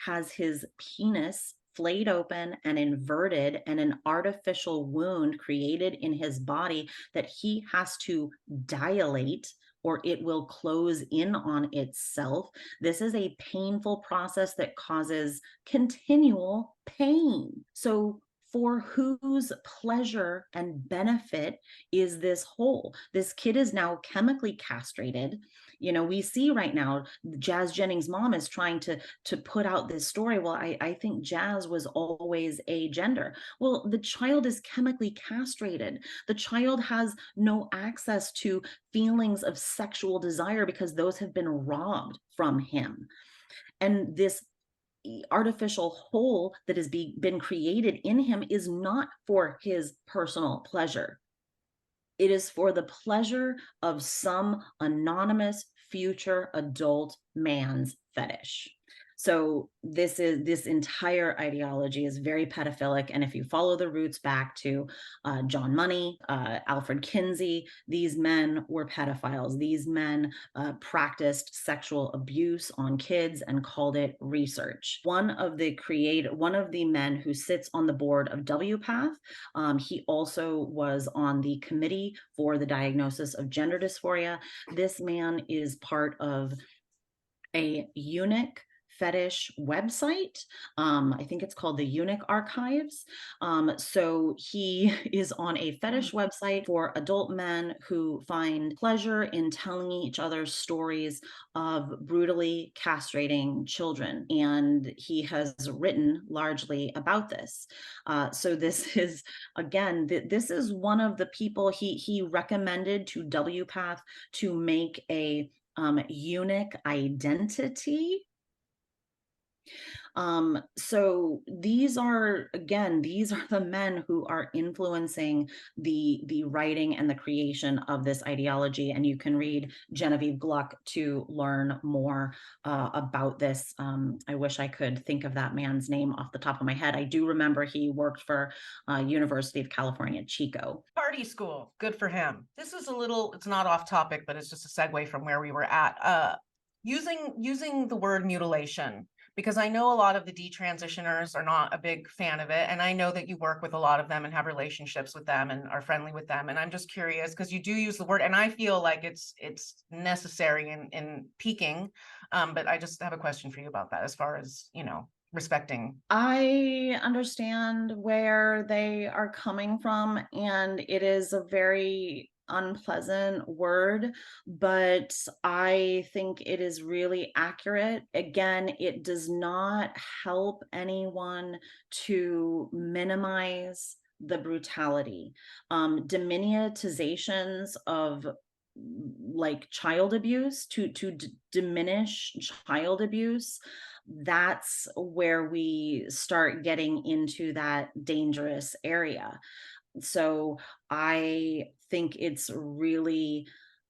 S3: has his penis flayed open and inverted and an artificial wound created in his body that he has to dilate or it will close in on itself, this is a painful process that causes continual pain. So for whose pleasure and benefit is this whole? This kid is now chemically castrated. We see right now, Jazz Jennings' mom is trying to put out this story. Well, I think Jazz was always agender. Well, the child is chemically castrated. The child has no access to feelings of sexual desire because those have been robbed from him. And this artificial hole that has been created in him is not for his personal pleasure. It is for the pleasure of some anonymous future adult man's fetish. So this entire ideology is very pedophilic. And if you follow the roots back to John Money, Alfred Kinsey, these men were pedophiles. These men practiced sexual abuse on kids and called it research. One of the men who sits on the board of WPATH, he also was on the committee for the diagnosis of gender dysphoria. This man is part of a eunuch fetish website. I think it's called the Eunuch Archives. So he is on a fetish website for adult men who find pleasure in telling each other stories of brutally castrating children. And he has written largely about this. So this is, again, this is one of the people he recommended to WPATH to make a eunuch identity. So these are the men who are influencing the writing and the creation of this ideology. And you can read Genevieve Gluck to learn more about this. I wish I could think of that man's name off the top of my head. I do remember he worked for University of California, Chico.
S2: Party school, good for him. This is it's not off topic, but it's just a segue from where we were at. Using the word mutilation, because I know a lot of the detransitioners are not a big fan of it. And I know that you work with a lot of them and have relationships with them and are friendly with them. And I'm just curious because you do use the word, and I feel like it's necessary in peaking. But I just have a question for you about that as far as, respecting.
S3: I understand where they are coming from, and it is a very unpleasant word, but I think it is really accurate. Again, it does not help anyone to minimize the brutality. Diminutizations of like child abuse to diminish child abuse, that's where we start getting into that dangerous area. So I think it's really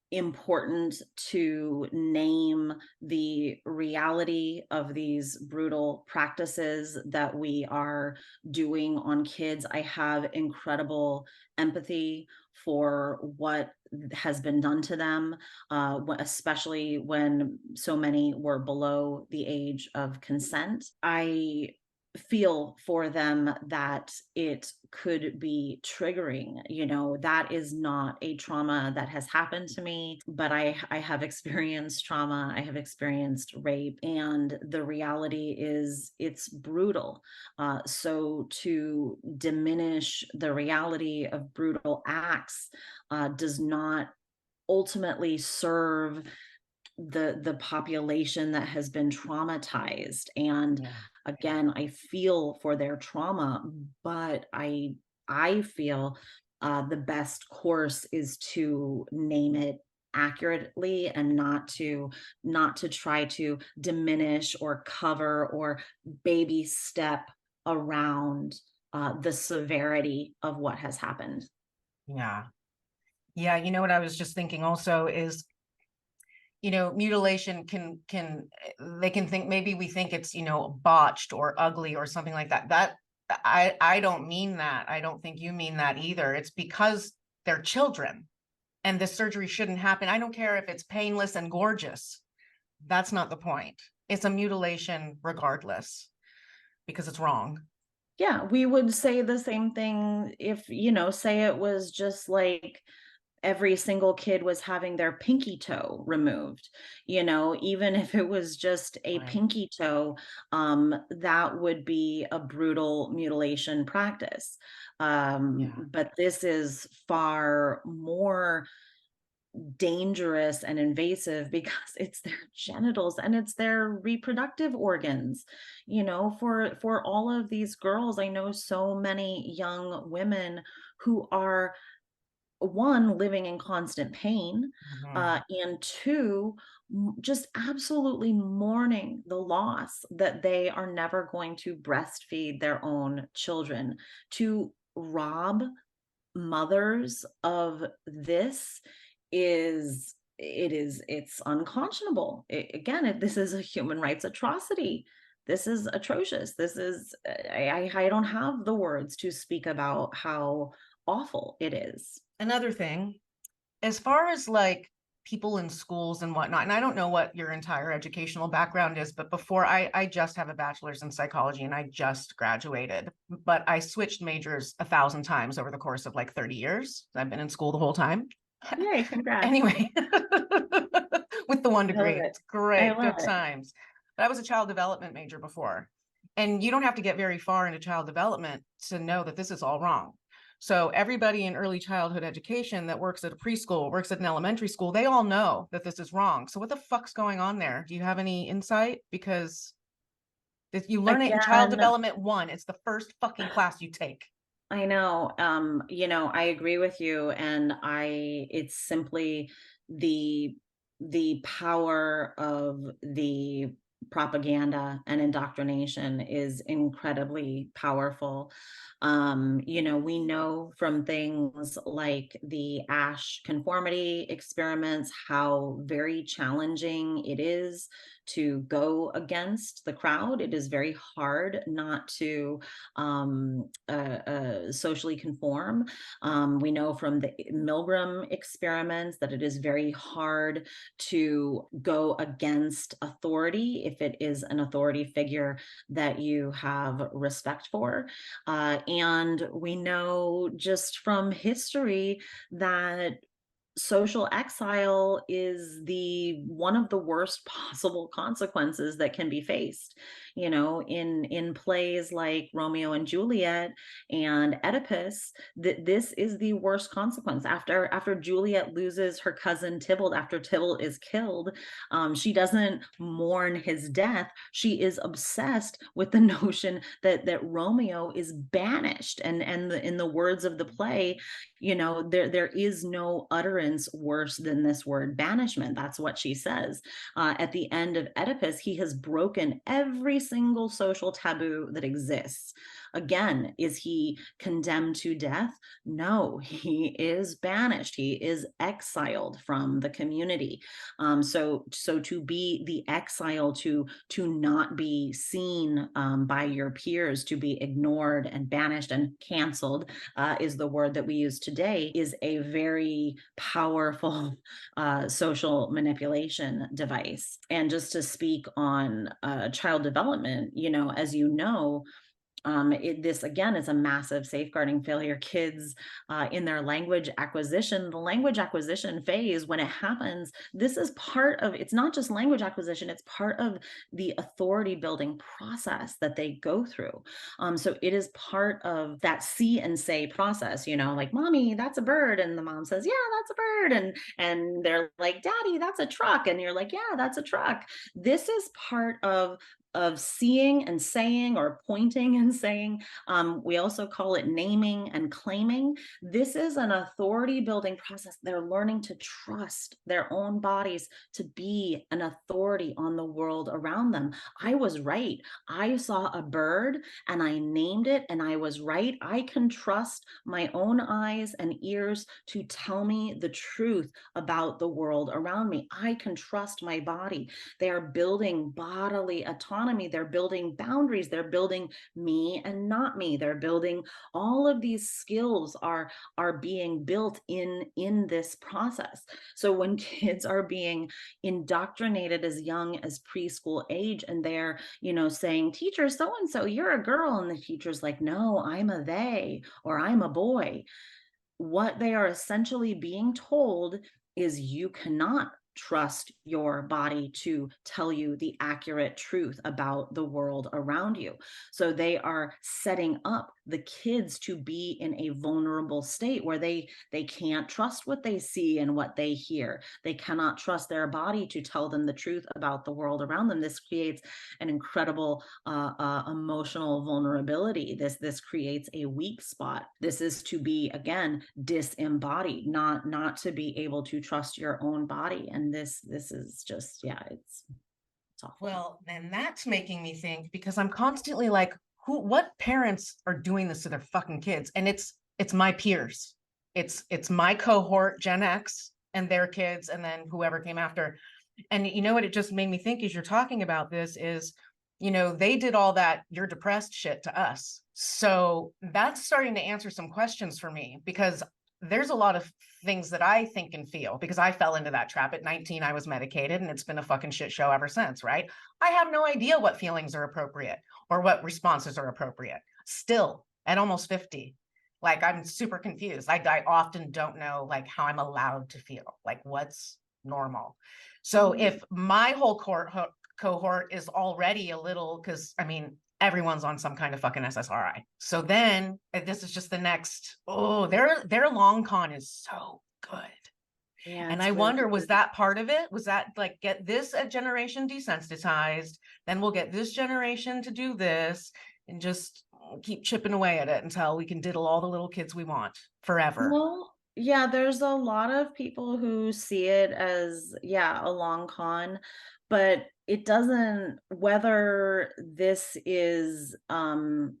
S3: important to name the reality of these brutal practices that we are doing on kids. I have incredible empathy for what has been done to them, especially when so many were below the age of consent. I feel for them that it could be triggering. That is not a trauma that has happened to me, but I have experienced trauma. I have experienced rape, and the reality is it's brutal. So to diminish the reality of brutal acts does not ultimately serve the population that has been traumatized. And again, I feel for their trauma, but I feel the best course is to name it accurately and not to try to diminish or cover or baby step around the severity of what has happened.
S2: Yeah. What I was just thinking also is, mutilation they can think, maybe we think it's, botched or ugly or something like that. That I don't mean that. I don't think you mean that either. It's because they're children and the surgery shouldn't happen. I don't care if it's painless and gorgeous. That's not the point. It's a mutilation regardless because it's wrong.
S3: Yeah, we would say the same thing if, say it was just like every single kid was having their pinky toe removed. Even if it was just a
S2: Right.
S3: pinky toe, that would be a brutal mutilation practice. But this is far more dangerous and invasive because it's their genitals and it's their reproductive organs. For all of these girls, I know so many young women who are, one, living in constant pain, and two, just absolutely mourning the loss that they are never going to breastfeed their own children. To rob mothers of this it's unconscionable. This is a human rights atrocity. this is atrocious. This is, I don't have the words to speak about how awful it is.
S2: Another thing, as far as like people in schools and whatnot, and I don't know what your entire educational background is, but before I just have a bachelor's in psychology and I just graduated, but I switched majors 1,000 times over the course of like 30 years. I've been in school the whole time.
S3: Yay, congrats.
S2: Anyway, with the 1
S3: I
S2: degree,
S3: love it.
S2: it's great,
S3: I love
S2: good
S3: it.
S2: times. But I was a child development major before, and you don't have to get very far into child development to know that this is all wrong. So everybody in early childhood education that works at a preschool, works at an elementary school, they all know that this is wrong. So what the fuck's going on there? Do you have any insight? Because if you learn it in Child
S3: Again,
S2: Development 1, it's the first fucking class you take.
S3: I know, I agree with you, and it's simply the power of the propaganda and indoctrination is incredibly powerful. We know from things like the Ash conformity experiments how very challenging it is to go against the crowd. It is very hard not to socially conform. We know from the Milgram experiments that it is very hard to go against authority if it is an authority figure that you have respect for. And we know just from history that social exile is one of the worst possible consequences that can be faced. In plays like Romeo and Juliet and Oedipus, this is the worst consequence. After Juliet loses her cousin Tybalt, after Tybalt is killed, she doesn't mourn his death. She is obsessed with the notion that Romeo is banished, and in the words of the play, there is no utterance worse than this word banishment. That's what she says. At the end of Oedipus, he has broken every single social taboo that exists. Again, is he condemned to death? No, he is banished. He is exiled from the community. So to be the exile, to not be seen by your peers, to be ignored and banished and canceled, is the word that we use today, is a very powerful social manipulation device. And just to speak on child development, as you know, this again is a massive safeguarding failure. Kids in their language acquisition, the language acquisition phase, when it happens, this is part of, it's not just language acquisition, it's part of the authority building process that they go through. So it is part of that see and say process, like, mommy, that's a bird. And the mom says, yeah, that's a bird. And they're like, daddy, that's a truck. And you're like, yeah, that's a truck. This is part of seeing and saying, or pointing and saying. We also call it naming and claiming. This is an authority building process. They're learning to trust their own bodies to be an authority on the world around them. I was right. I saw a bird and I named it and I was right. I can trust my own eyes and ears to tell me the truth about the world around me. I can trust my body. They are building bodily autonomy. They're building boundaries. They're building me and not me. They're building all of these skills are being built in this process. So when kids are being indoctrinated as young as preschool age, and they're, saying, teacher, so-and-so, you're a girl. And the teacher's like, no, I'm a they, or I'm a boy. What they are essentially being told is you cannot trust your body to tell you the accurate truth about the world around you. So they are setting up the kids to be in a vulnerable state where they can't trust what they see and what they hear. They cannot trust their body to tell them the truth about the world around them. This creates an incredible emotional vulnerability. This creates a weak spot. This is to be, again, disembodied, not to be able to trust your own body. And this is just, it's awful.
S2: Well, then that's making me think, because I'm constantly like, what parents are doing this to their fucking kids? And it's my peers. It's my cohort, Gen X, and their kids, and then whoever came after. And you know what it just made me think as you're talking about this is, you know, they did all that "you're depressed" shit to us. So that's starting to answer some questions for me, because there's a lot of things that I think and feel, because I fell into that trap at 19. I was medicated, and it's been a fucking shit show ever since, right? I have no idea what feelings are appropriate or what responses are appropriate. Still, at almost 50, like, I'm super confused. I often don't know, like, how I'm allowed to feel, like what's normal. So if my whole cohort is already a little, because I mean, everyone's on some kind of fucking SSRI. So then this is just the next, oh, their long con is so good.
S3: Yeah,
S2: And
S3: it's
S2: I
S3: really
S2: wonder, was
S3: good.
S2: that part of it? Was that like, get this generation desensitized, then we'll get this generation to do this, and just keep chipping away at it until we can diddle all the little kids we want forever.
S3: Well, yeah, there's a lot of people who see it as, yeah, a long con, but it doesn't, whether this is an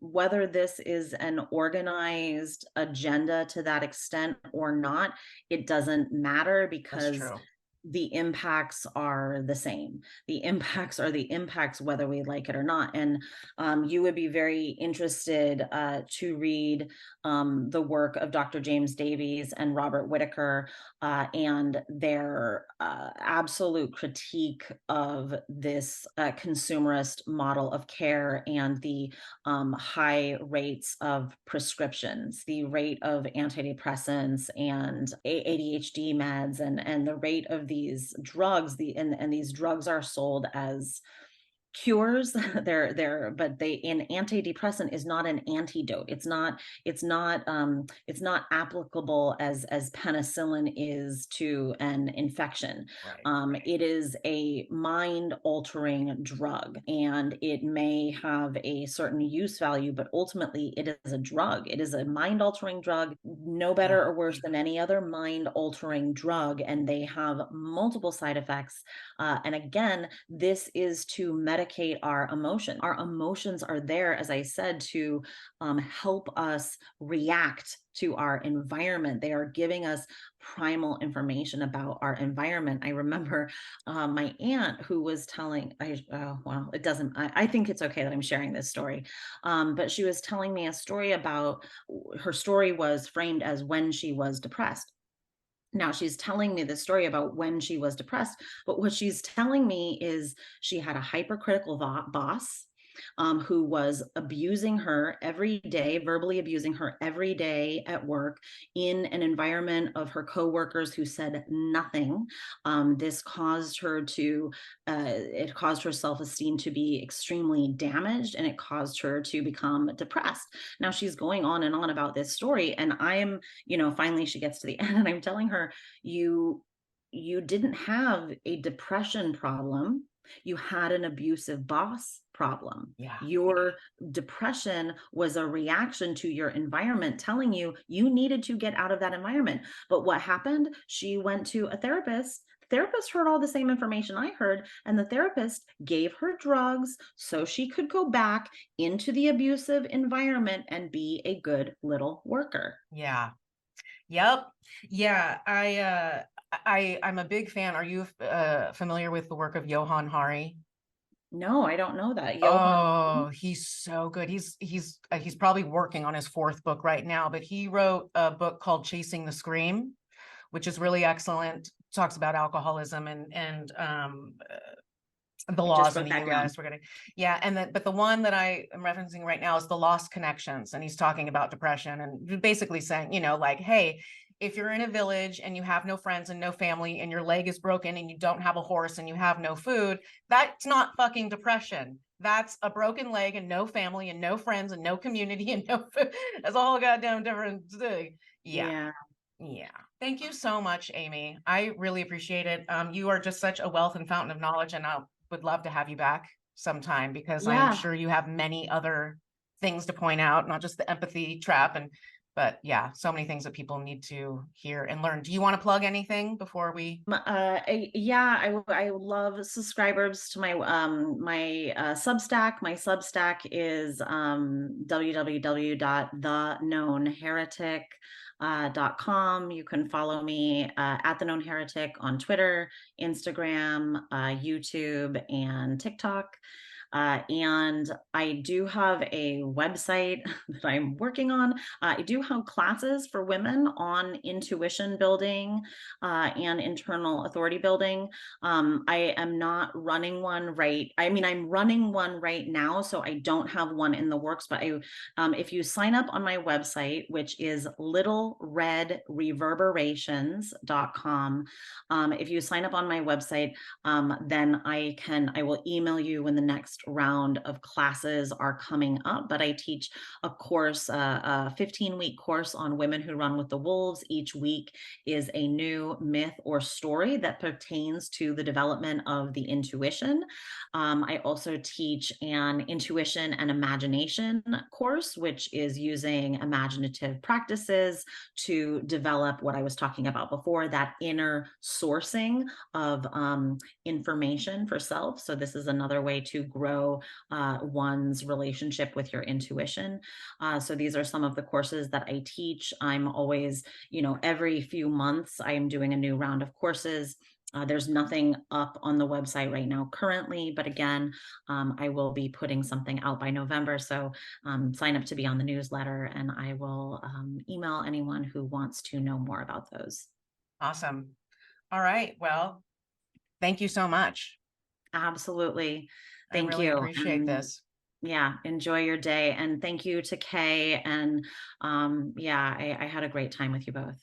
S3: organized agenda to that extent or not, it doesn't matter,
S2: That's
S3: because
S2: true.
S3: the impacts are the same. The impacts are the impacts, whether we like it or not. And you would be very interested to read the work of Dr. James Davies and Robert Whitaker, and their absolute critique of this consumerist model of care, and the high rates of prescriptions, the rate of antidepressants and ADHD meds, and the rate of these drugs. And these drugs are sold as cures. But an antidepressant is not an antidote. It's not applicable as penicillin is to an infection.
S2: Right.
S3: It is a mind altering drug, and it may have a certain use value, but ultimately it is a drug. It is a mind altering drug, no better
S2: Yeah.
S3: or worse than any other mind altering drug, and they have multiple side effects. And again, this is to medicate our emotions. Our emotions are there, as I said, to help us react to our environment. They are giving us primal information about our environment. I remember my aunt, who was telling, well, it doesn't, I think it's okay that I'm sharing this story. But she was telling me a story about, her story was framed as when she was depressed. Now she's telling me the story about when she was depressed, but what she's telling me is she had a hypercritical boss, who was abusing her every day, verbally abusing her every day at work, in an environment of her coworkers who said nothing. This caused her to, it caused her self-esteem to be extremely damaged, and it caused her to become depressed. Now she's going on and on about this story, and I'm, finally she gets to the end, and I'm telling her, you didn't have a depression problem, you had an abusive boss problem.
S2: Yeah.
S3: Your depression was a reaction to your environment telling you you needed to get out of that environment. But what happened? She went to a therapist. Therapist heard all the same information I heard, and the therapist gave her drugs so she could go back into the abusive environment and be a good little worker.
S2: Yeah. Yep. Yeah. I'm a big fan. Are you familiar with the work of Johann Hari?
S3: No, I don't know that. Johann.
S2: Oh, he's so good. He's probably working on his fourth book right now, but he wrote a book called Chasing the Scream, which is really excellent. Talks about alcoholism and the
S3: I just
S2: laws in
S3: wrote
S2: the
S3: that down.
S2: US. Yeah, but the one that I am referencing right now is The Lost Connections, and he's talking about depression and basically saying, like, hey, if you're in a village and you have no friends and no family, and your leg is broken and you don't have a horse and you have no food, that's not fucking depression. That's a broken leg and no family and no friends and no community and no food. That's a whole goddamn different thing. Yeah.
S3: Yeah.
S2: Yeah. Thank you so much, Amy. I really appreciate it. You are just such a wealth and fountain of knowledge, and I would love to have you back sometime, because I'm
S3: Yeah.
S2: sure you have many other things to point out, not just the empathy trap, but yeah, so many things that people need to hear and learn. Do you want to plug anything before we?
S3: Yeah, I love subscribers to my Substack. My Substack is www.theknownheretic.com. You can follow me at The Known Heretic on Twitter, Instagram, YouTube, and TikTok. And I do have a website that I'm working on. I do have classes for women on intuition building and internal authority building. I am not running one I'm running one right now, so I don't have one in the works, but if you sign up on my website, which is littleredreverberations.com, if you sign up on my website, then I will email you when the next round of classes are coming up. But I teach a course, a 15-week course on women who run with the wolves. Each week is a new myth or story that pertains to the development of the intuition. I also teach an intuition and imagination course, which is using imaginative practices to develop what I was talking about before, that inner sourcing of information for self. So this is another way to grow one's relationship with your intuition. So these are some of the courses that I teach. I'm always, every few months, I am doing a new round of courses. There's nothing up on the website right now currently, but again, I will be putting something out by November. So sign up to be on the newsletter, and I will email anyone who wants to know more about those.
S2: Awesome. All right. Well, thank you so much.
S3: Absolutely. Thank
S2: I really
S3: you.
S2: appreciate this.
S3: Yeah, enjoy your day. And thank you to Kay. And I had a great time with you both.